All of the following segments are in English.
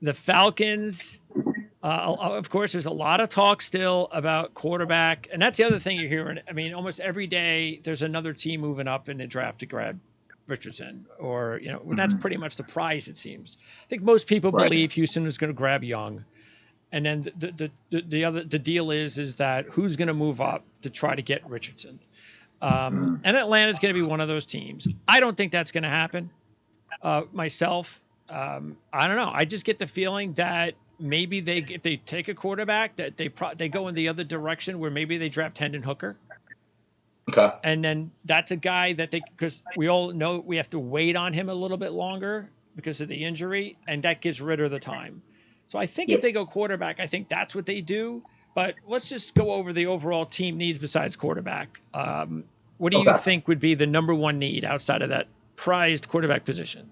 The Falcons, of course, there's a lot of talk still about quarterback. And that's the other thing you're hearing. I mean, almost every day there's another team moving up in the draft to grab Richardson, or, that's pretty much the prize, it seems. I think most people Right. believe Houston is going to grab Young. And then the deal is that who's going to move up to try to get Richardson. And Atlanta's going to be one of those teams. I don't think that's going to happen myself. I don't know. I just get the feeling that maybe if they take a quarterback, that they go in the other direction where maybe they draft Hendon Hooker. Okay. And then that's a guy that because we all know we have to wait on him a little bit longer because of the injury, and that gives Ritter the time. So I think if they go quarterback, I think that's what they do. But let's just go over the overall team needs besides quarterback. What do you think would be the number one need outside of that prized quarterback position?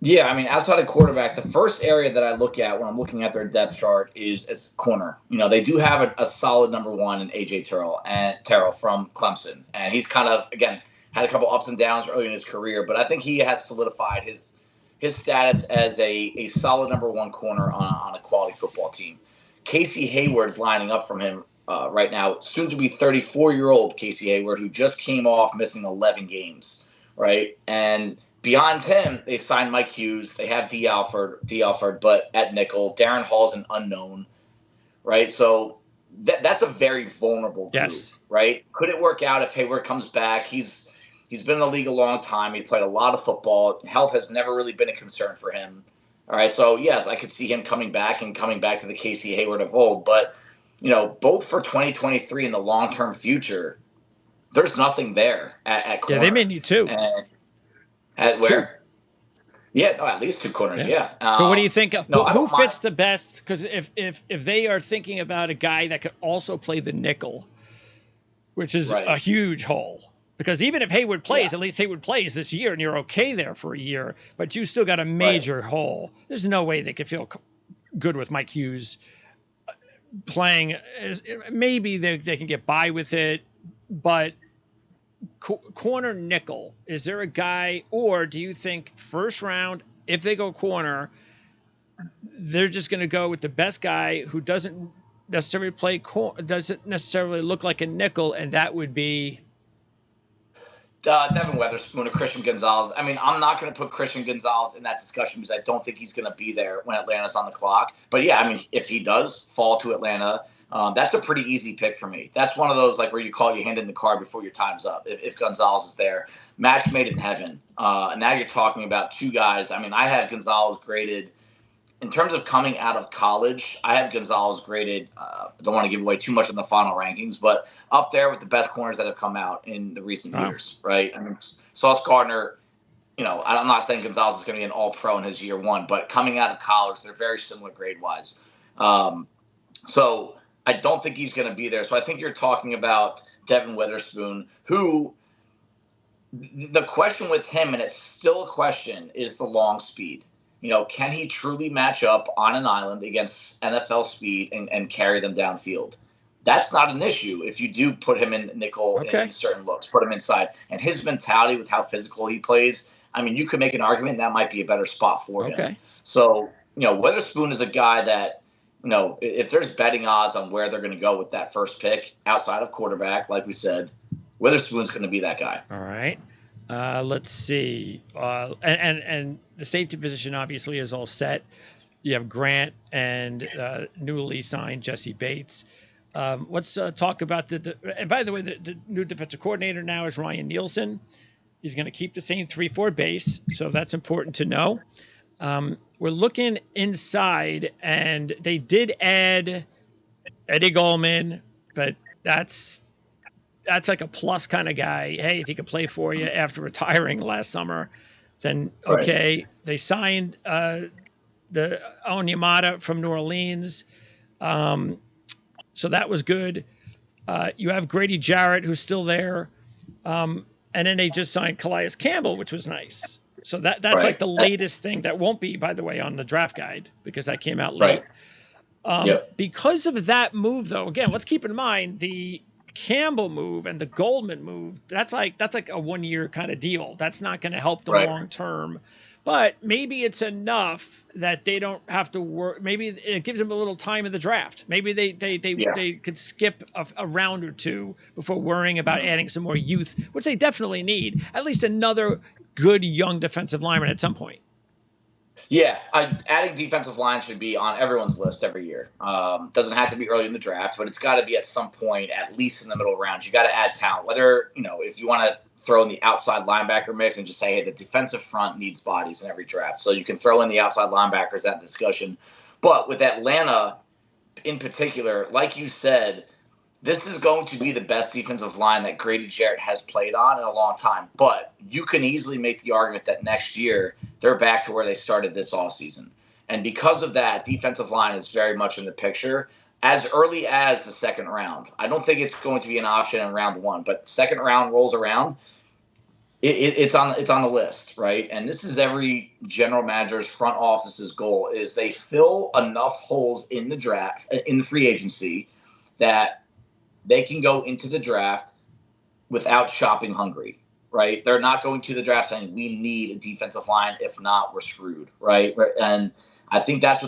Yeah, I mean, outside of quarterback, the first area that I look at when I'm looking at their depth chart is corner. They do have a solid number one in AJ Terrell from Clemson, and he's kind of, again, had a couple ups and downs early in his career, but I think he has solidified his status as a solid number one corner on a quality football team. Casey Hayward's lining up from him right now, soon to be 34-year-old Casey Hayward, who just came off missing 11 games, right? And beyond him, they signed Mike Hughes. They have D. Alford, but at nickel. Darren Hall's an unknown, right? So that's a very vulnerable group, right? Could it work out if Hayward comes back? He's been in the league a long time. He played a lot of football. Health has never really been a concern for him. All right, so yes, I could see him coming back to the Casey Hayward of old. But, both for 2023 and the long-term future, there's nothing there at corner. Yeah, they may need two. At where? Yeah, no, at least two corners. Yeah. So what do you think? Who fits the best? Because if they are thinking about a guy that could also play the nickel, which is a huge hole. Because even if Hayward plays, at least Hayward plays this year, and you're okay there for a year, but you still got a major hole. There's no way they could feel good with Mike Hughes playing. Maybe they can get by with it, but corner nickel, is there a guy, or do you think first round, if they go corner, they're just going to go with the best guy who doesn't necessarily doesn't necessarily look like a nickel, and that would be Devin Witherspoon or Christian Gonzalez? I mean, I'm not going to put Christian Gonzalez in that discussion because I don't think he's going to be there when Atlanta's on the clock. But yeah, I mean, if he does fall to Atlanta, that's a pretty easy pick for me. That's one of those like where you call your hand in the card before your time's up. If Gonzalez is there, match made in heaven. And now you're talking about two guys. I mean, I have Gonzalez graded in terms of coming out of college. I have Gonzalez graded. I don't want to give away too much in the final rankings, but up there with the best corners that have come out in the recent years, right? I mean, Sauce Gardner. I'm not saying Gonzalez is going to be an all-pro in his year one, but coming out of college, they're very similar grade-wise. So I don't think he's going to be there. So I think you're talking about Devin Witherspoon, who the question with him, and it's still a question, is the long speed. Can he truly match up on an island against NFL speed and carry them downfield? That's not an issue if you do put him in nickel in certain looks, put him inside. And his mentality with how physical he plays, I mean, you could make an argument that might be a better spot for him. So, Witherspoon is a guy that, if there's betting odds on where they're going to go with that first pick outside of quarterback, like we said, Witherspoon's going to be that guy. All right. Let's see. And the safety position obviously is all set. You have Grant and newly signed Jesse Bates. Let's talk about and by the way, the new defensive coordinator now is Ryan Nielsen. He's going to keep the same 3-4 base, so that's important to know. We're looking inside, and they did add Eddie Goldman, but that's like a plus kind of guy. Hey, if he could play for you after retiring last summer, then okay. Right. They signed the Onyemata from New Orleans. So that was good. You have Grady Jarrett, who's still there. And then they just signed Calais Campbell, which was nice. So that's like the latest thing that won't be, by the way, on the draft guide because that came out late. Because of that move, though, again, let's keep in mind the Campbell move and the Goldman move. That's like a 1-year kind of deal. That's not going to help the long term. But maybe it's enough that they don't have to work. Maybe it gives them a little time in the draft. Maybe they could skip a round or two before worrying about adding some more youth, which they definitely need. At least another good young defensive lineman at some point. Yeah, adding defensive line should be on everyone's list every year. Doesn't have to be early in the draft, but it's got to be at some point, at least in the middle rounds. You got to add talent. Whether, if you want to throw in the outside linebacker mix and just say, hey, the defensive front needs bodies in every draft. So you can throw in the outside linebackers, that discussion. But with Atlanta in particular, like you said, this is going to be the best defensive line that Grady Jarrett has played on in a long time. But you can easily make the argument that next year they're back to where they started this offseason. And because of that, defensive line is very much in the picture as early as the second round. I don't think it's going to be an option in round one, but second round rolls around, it's on the list, right? And this is every general manager's front office's goal is they fill enough holes in the draft, in the free agency, that they can go into the draft without shopping hungry, right? They're not going to the draft saying we need a defensive line. If not, we're screwed, right? And I think that's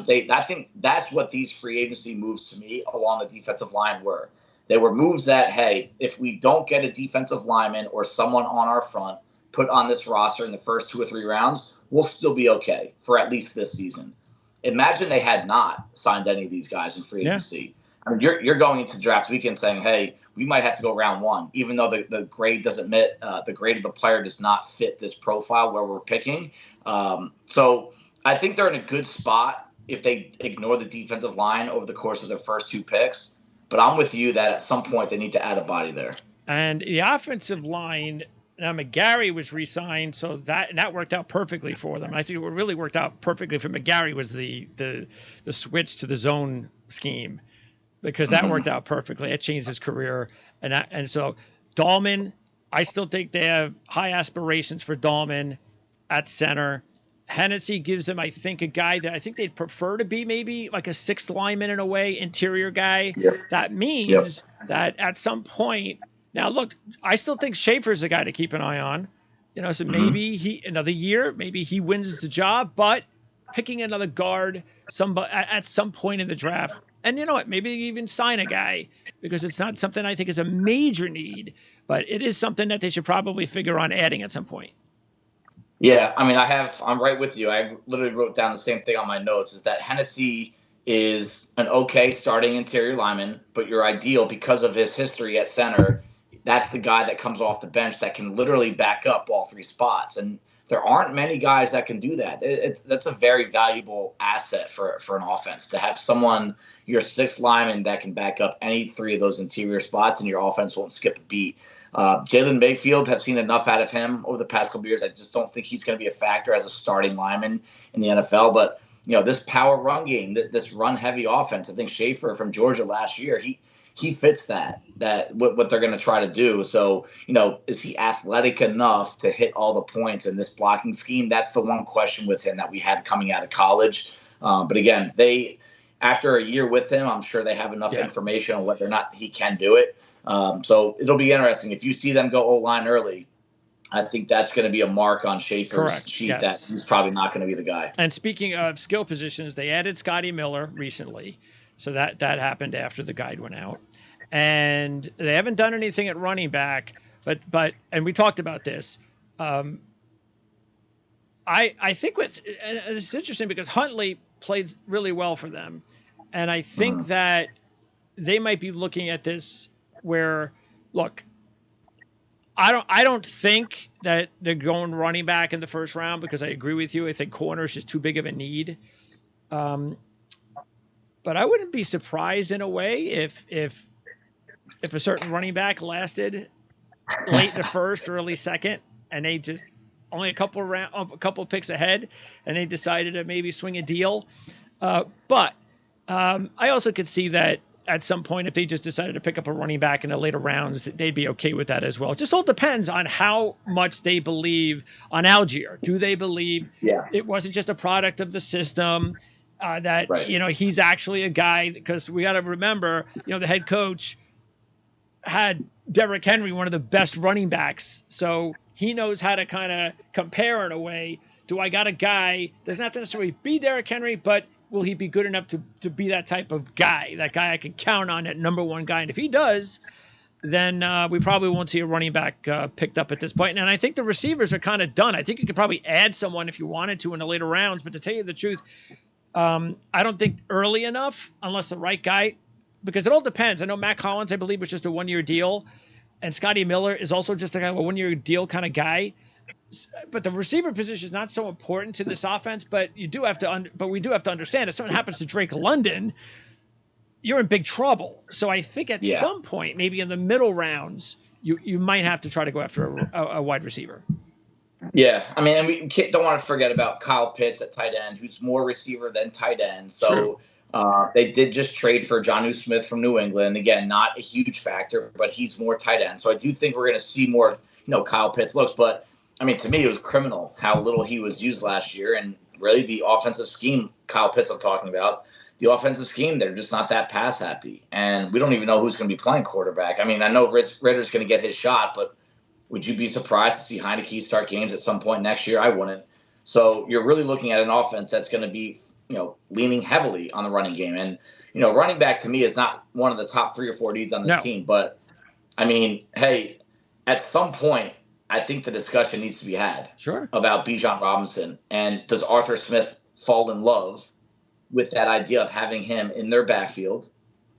what these free agency moves to me along the defensive line were. They were moves that, hey, if we don't get a defensive lineman or someone on our front put on this roster in the first 2 or 3 rounds, we'll still be okay for at least this season. Imagine they had not signed any of these guys in free agency. I mean, you're going into draft weekend saying, hey, we might have to go round one, even though the grade doesn't fit, the grade of the player does not fit this profile where we're picking. So I think they're in a good spot if they ignore the defensive line over the course of their first 2 picks. But I'm with you that at some point they need to add a body there. And the offensive line, now McGarry was re-signed, so that worked out perfectly for them. I think what really worked out perfectly for McGarry was the switch to the zone scheme, because that worked out perfectly. It changed his career. And so Dahlman, I still think they have high aspirations for Dahlman at center. Hennessy gives them, I think, a guy that I think they'd prefer to be maybe like a 6th lineman in a way, interior guy. Yep. That means that at some point, now look, I still think Schaefer's a guy to keep an eye on. So maybe another year, maybe he wins the job, but picking another guard at some point in the draft. And you know what? Maybe even sign a guy, because it's not something I think is a major need, but it is something that they should probably figure on adding at some point. Yeah, I mean, I'm right with you. I literally wrote down the same thing on my notes, is that Hennessy is an okay starting interior lineman, but your ideal, because of his history at center, that's the guy that comes off the bench that can literally back up all 3 spots. And there aren't many guys that can do that. That's a very valuable asset for an offense, to have someone, your 6th lineman, that can back up any 3 of those interior spots, and your offense won't skip a beat. Jalen Mayfield, have seen enough out of him over the past couple of years. I just don't think he's going to be a factor as a starting lineman in the NFL. But, this power run game, this run-heavy offense, I think Schaefer from Georgia last year, he fits that what they're going to try to do. So, is he athletic enough to hit all the points in this blocking scheme? That's the one question with him that we had coming out of college. But again, after a year with him, I'm sure they have enough information on whether or not he can do it. So it'll be interesting. If you see them go O-line early, I think that's going to be a mark on Schaefer's sheet that he's probably not going to be the guy. And speaking of skill positions, they added Scotty Miller recently. So that happened after the guide went out. And they haven't done anything at running back, but and we talked about this. I think it's interesting because Huntley played really well for them. And I think that they might be looking at this where, look, I don't think that they're going running back in the first round, because I agree with you. I think corner is just too big of a need. But I wouldn't be surprised in a way if a certain running back lasted late in the first, early second, and they just only a couple picks ahead, and they decided to maybe swing a deal. But I also could see that at some point, if they just decided to pick up a running back in the later rounds, they'd be okay with that as well. It just all depends on how much they believe on Algier. Do they believe it wasn't just a product of the system, that, he's actually a guy? Because we got to remember, the head coach had Derrick Henry, one of the best running backs. So he knows how to kind of compare in a way. do I got a guy that's not necessarily be Derrick Henry, but will he be good enough to be that type of guy, that guy I can count on, that number one guy? And if he does, then we probably won't see a running back picked up at this point. And I think the receivers are kind of done. I think you could probably add someone if you wanted to in the later rounds. But to tell you the truth, I don't think early enough, unless the right guy, because it all depends. I know Matt Collins, I believe, was just a one-year deal. And Scotty Miller is also just a one-year deal kind of guy. But the receiver position is not so important to this offense. But you do have to, but we do have to understand if something happens to Drake London, you're in big trouble. So I think at some point, maybe in the middle rounds, you might have to try to go after a wide receiver. Yeah, I mean, and we don't want to forget about Kyle Pitts at tight end, who's more receiver than tight end. So they did just trade for Jonnu Smith from New England. Again, not a huge factor, but he's more tight end. So I do think we're going to see more, Kyle Pitts looks. But, I mean, to me, it was criminal how little he was used last year. And really the offensive scheme, Kyle Pitts I'm talking about, the offensive scheme, they're just not that pass happy. And we don't even know who's going to be playing quarterback. I mean, I know Ritter's going to get his shot, but would you be surprised to see Heineke start games at some point next year? I wouldn't. So you're really looking at an offense that's going to be, leaning heavily on the running game. And, running back to me is not one of the top 3 or 4 needs on this team. But, I mean, hey, at some point, I think the discussion needs to be had about Bijan Robinson. And does Arthur Smith fall in love with that idea of having him in their backfield?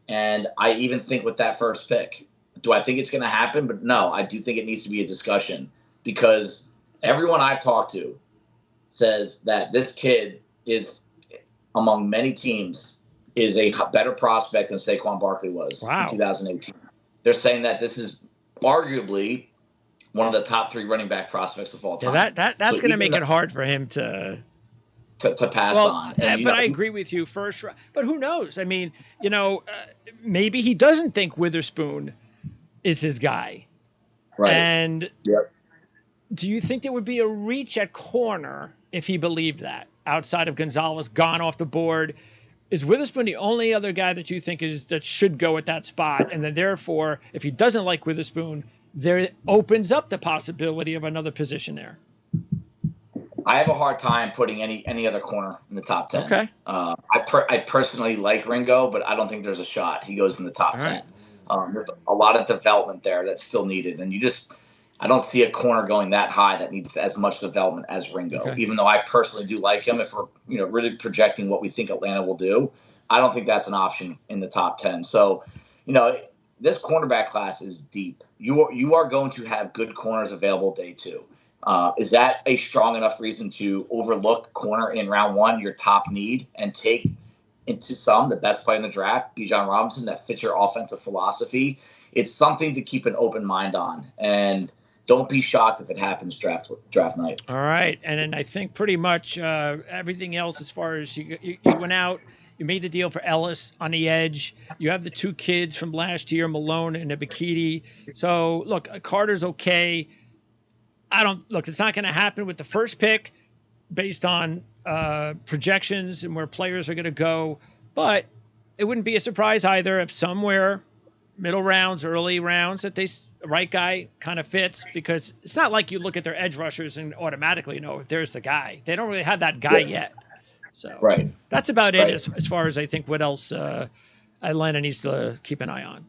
And I even think with that first pick, do I think it's going to happen? But no, I do think it needs to be a discussion, because everyone I've talked to says that this kid is, among many teams, is a better prospect than Saquon Barkley was in 2018. They're saying that this is arguably one of the top 3 running back prospects of all time. Yeah, that's going to make it hard for him to pass on. And, but I agree with you first. But who knows? I mean, maybe he doesn't think Witherspoon is his guy. Right. And do you think there would be a reach at corner if he believed that, outside of Gonzalez gone off the board? Is Witherspoon the only other guy that you think that should go at that spot? And then therefore, if he doesn't like Witherspoon, there opens up the possibility of another position there. I have a hard time putting any other corner in the top 10. Okay. I personally like Ringo, but I don't think there's a shot he goes in the top 10. There's a lot of development there that's still needed. And I don't see a corner going that high that needs as much development as Ringo, even though I personally do like him. If we're, really projecting what we think Atlanta will do, I don't think that's an option in the top 10. So, this cornerback class is deep. You are going to have good corners available day 2. Is that a strong enough reason to overlook corner in round 1, your top need, and take into the best play in the draft, Bijan Robinson, that fits your offensive philosophy? It's something to keep an open mind on, and don't be shocked if it happens draft night. All right, and then I think pretty much everything else, as far as you went out, you made the deal for Ellis on the edge. You have the 2 kids from last year, Malone and Ebiketie. So look, Carter's okay. It's not going to happen with the first pick based on projections and where players are going to go, but it wouldn't be a surprise either if somewhere middle rounds, early rounds, that the right guy kind of fits, because it's not like you look at their edge rushers and automatically know if there's the guy. They don't really have that guy yet. So that's about it as far as I think what else Atlanta needs to keep an eye on.